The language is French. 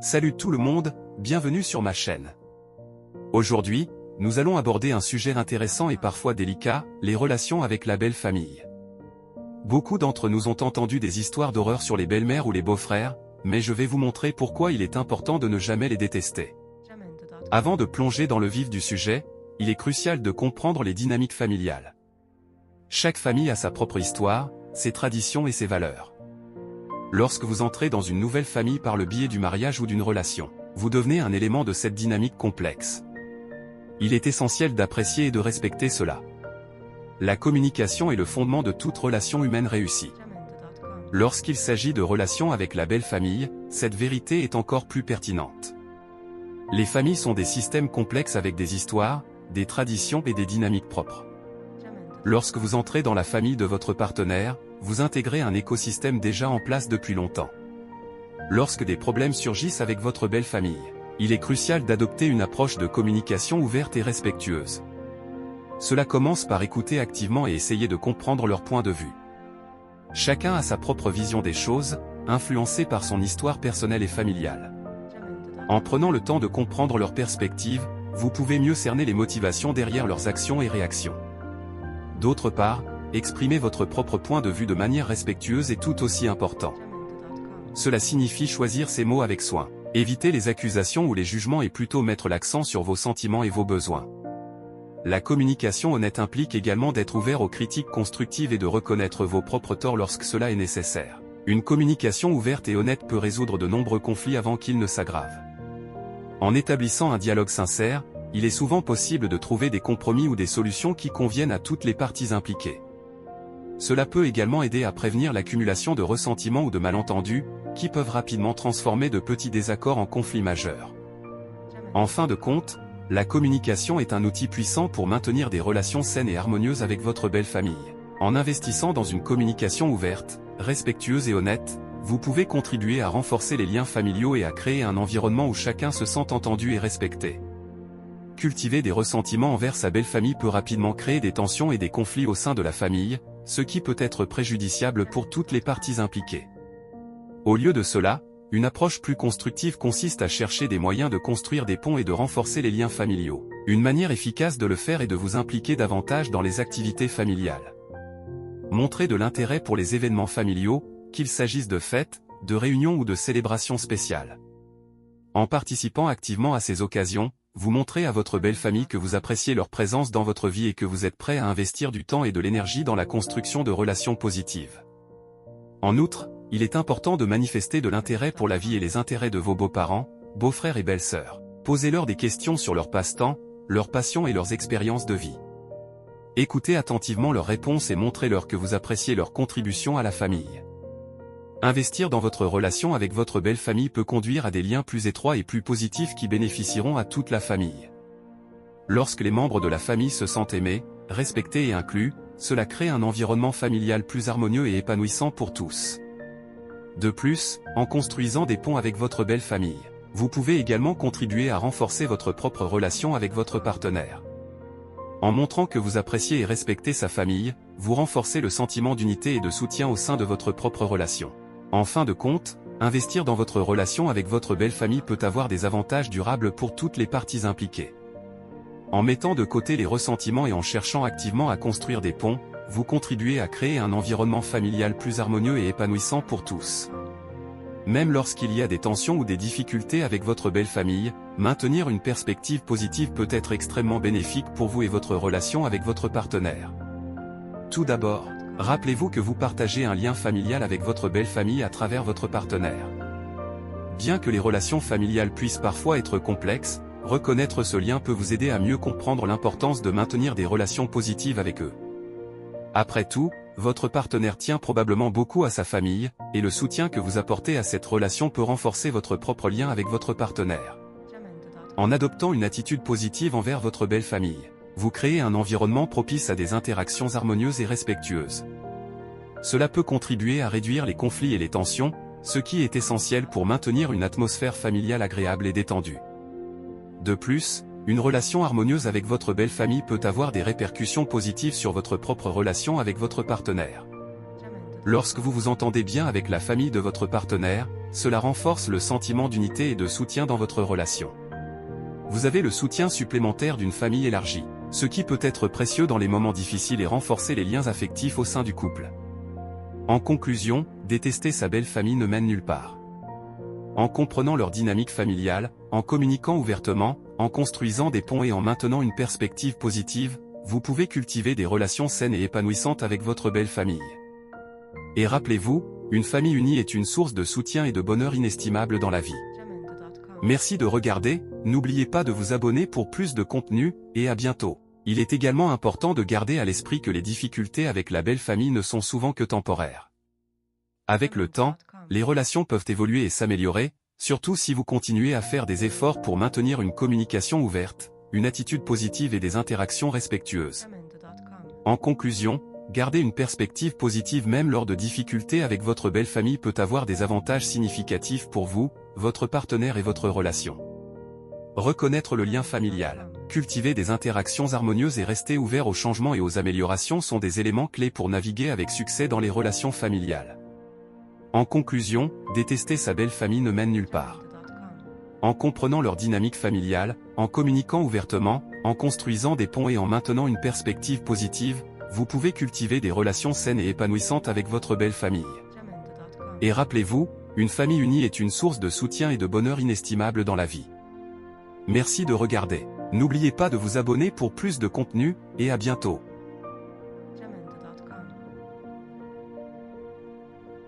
Salut tout le monde, bienvenue sur ma chaîne. Aujourd'hui, nous allons aborder un sujet intéressant et parfois délicat, les relations avec la belle famille. Beaucoup d'entre nous ont entendu des histoires d'horreur sur les belles-mères ou les beaux-frères, mais je vais vous montrer pourquoi il est important de ne jamais les détester. Avant de plonger dans le vif du sujet, il est crucial de comprendre les dynamiques familiales. Chaque famille a sa propre histoire, ses traditions et ses valeurs. Lorsque vous entrez dans une nouvelle famille par le biais du mariage ou d'une relation, vous devenez un élément de cette dynamique complexe. Il est essentiel d'apprécier et de respecter cela. La communication est le fondement de toute relation humaine réussie. Lorsqu'il s'agit de relations avec la belle famille, cette vérité est encore plus pertinente. Les familles sont des systèmes complexes avec des histoires, des traditions et des dynamiques propres. Lorsque vous entrez dans la famille de votre partenaire, vous intégrez un écosystème déjà en place depuis longtemps. Lorsque des problèmes surgissent avec votre belle famille, il est crucial d'adopter une approche de communication ouverte et respectueuse. Cela commence par écouter activement et essayer de comprendre leur point de vue. Chacun a sa propre vision des choses, influencée par son histoire personnelle et familiale. En prenant le temps de comprendre leurs perspectives, vous pouvez mieux cerner les motivations derrière leurs actions et réactions. D'autre part, exprimer votre propre point de vue de manière respectueuse est tout aussi important. Cela signifie choisir ses mots avec soin, éviter les accusations ou les jugements et plutôt mettre l'accent sur vos sentiments et vos besoins. La communication honnête implique également d'être ouvert aux critiques constructives et de reconnaître vos propres torts lorsque cela est nécessaire. Une communication ouverte et honnête peut résoudre de nombreux conflits avant qu'ils ne s'aggravent. En établissant un dialogue sincère, il est souvent possible de trouver des compromis ou des solutions qui conviennent à toutes les parties impliquées. Cela peut également aider à prévenir l'accumulation de ressentiments ou de malentendus, qui peuvent rapidement transformer de petits désaccords en conflits majeurs. En fin de compte, la communication est un outil puissant pour maintenir des relations saines et harmonieuses avec votre belle famille. En investissant dans une communication ouverte, respectueuse et honnête, vous pouvez contribuer à renforcer les liens familiaux et à créer un environnement où chacun se sent entendu et respecté. Cultiver des ressentiments envers sa belle famille peut rapidement créer des tensions et des conflits au sein de la famille, ce qui peut être préjudiciable pour toutes les parties impliquées. Au lieu de cela, une approche plus constructive consiste à chercher des moyens de construire des ponts et de renforcer les liens familiaux. Une manière efficace de le faire est de vous impliquer davantage dans les activités familiales. Montrez de l'intérêt pour les événements familiaux, qu'il s'agisse de fêtes, de réunions ou de célébrations spéciales. En participant activement à ces occasions, vous montrez à votre belle famille que vous appréciez leur présence dans votre vie et que vous êtes prêt à investir du temps et de l'énergie dans la construction de relations positives. En outre, il est important de manifester de l'intérêt pour la vie et les intérêts de vos beaux-parents, beaux-frères et belles-sœurs. Posez-leur des questions sur leurs passe-temps, leurs passions et leurs expériences de vie. Écoutez attentivement leurs réponses et montrez-leur que vous appréciez leur contribution à la famille. Investir dans votre relation avec votre belle famille peut conduire à des liens plus étroits et plus positifs qui bénéficieront à toute la famille. Lorsque les membres de la famille se sentent aimés, respectés et inclus, cela crée un environnement familial plus harmonieux et épanouissant pour tous. De plus, en construisant des ponts avec votre belle famille, vous pouvez également contribuer à renforcer votre propre relation avec votre partenaire. En montrant que vous appréciez et respectez sa famille, vous renforcez le sentiment d'unité et de soutien au sein de votre propre relation. En fin de compte, investir dans votre relation avec votre belle famille peut avoir des avantages durables pour toutes les parties impliquées. En mettant de côté les ressentiments et en cherchant activement à construire des ponts, vous contribuez à créer un environnement familial plus harmonieux et épanouissant pour tous. Même lorsqu'il y a des tensions ou des difficultés avec votre belle famille, maintenir une perspective positive peut être extrêmement bénéfique pour vous et votre relation avec votre partenaire. Tout d'abord, rappelez-vous que vous partagez un lien familial avec votre belle famille à travers votre partenaire. Bien que les relations familiales puissent parfois être complexes, reconnaître ce lien peut vous aider à mieux comprendre l'importance de maintenir des relations positives avec eux. Après tout, votre partenaire tient probablement beaucoup à sa famille, et le soutien que vous apportez à cette relation peut renforcer votre propre lien avec votre partenaire. En adoptant une attitude positive envers votre belle famille, vous créez un environnement propice à des interactions harmonieuses et respectueuses. Cela peut contribuer à réduire les conflits et les tensions, ce qui est essentiel pour maintenir une atmosphère familiale agréable et détendue. De plus, une relation harmonieuse avec votre belle famille peut avoir des répercussions positives sur votre propre relation avec votre partenaire. Lorsque vous vous entendez bien avec la famille de votre partenaire, cela renforce le sentiment d'unité et de soutien dans votre relation. Vous avez le soutien supplémentaire d'une famille élargie, ce qui peut être précieux dans les moments difficiles et renforcer les liens affectifs au sein du couple. En conclusion, détester sa belle famille ne mène nulle part. En comprenant leur dynamique familiale, en communiquant ouvertement, en construisant des ponts et en maintenant une perspective positive, vous pouvez cultiver des relations saines et épanouissantes avec votre belle famille. Et rappelez-vous, une famille unie est une source de soutien et de bonheur inestimable dans la vie. Merci de regarder, n'oubliez pas de vous abonner pour plus de contenu, et à bientôt. Il est également important de garder à l'esprit que les difficultés avec la belle famille ne sont souvent que temporaires. Avec le temps, les relations peuvent évoluer et s'améliorer, surtout si vous continuez à faire des efforts pour maintenir une communication ouverte, une attitude positive et des interactions respectueuses. En conclusion, garder une perspective positive même lors de difficultés avec votre belle famille peut avoir des avantages significatifs pour vous, votre partenaire et votre relation. Reconnaître le lien familial, cultiver des interactions harmonieuses et rester ouvert aux changements et aux améliorations sont des éléments clés pour naviguer avec succès dans les relations familiales. En conclusion, détester sa belle famille ne mène nulle part. En comprenant leur dynamique familiale, en communiquant ouvertement, en construisant des ponts et en maintenant une perspective positive, vous pouvez cultiver des relations saines et épanouissantes avec votre belle famille. Et rappelez-vous, une famille unie est une source de soutien et de bonheur inestimable dans la vie. Merci de regarder. N'oubliez pas de vous abonner pour plus de contenu, et à bientôt.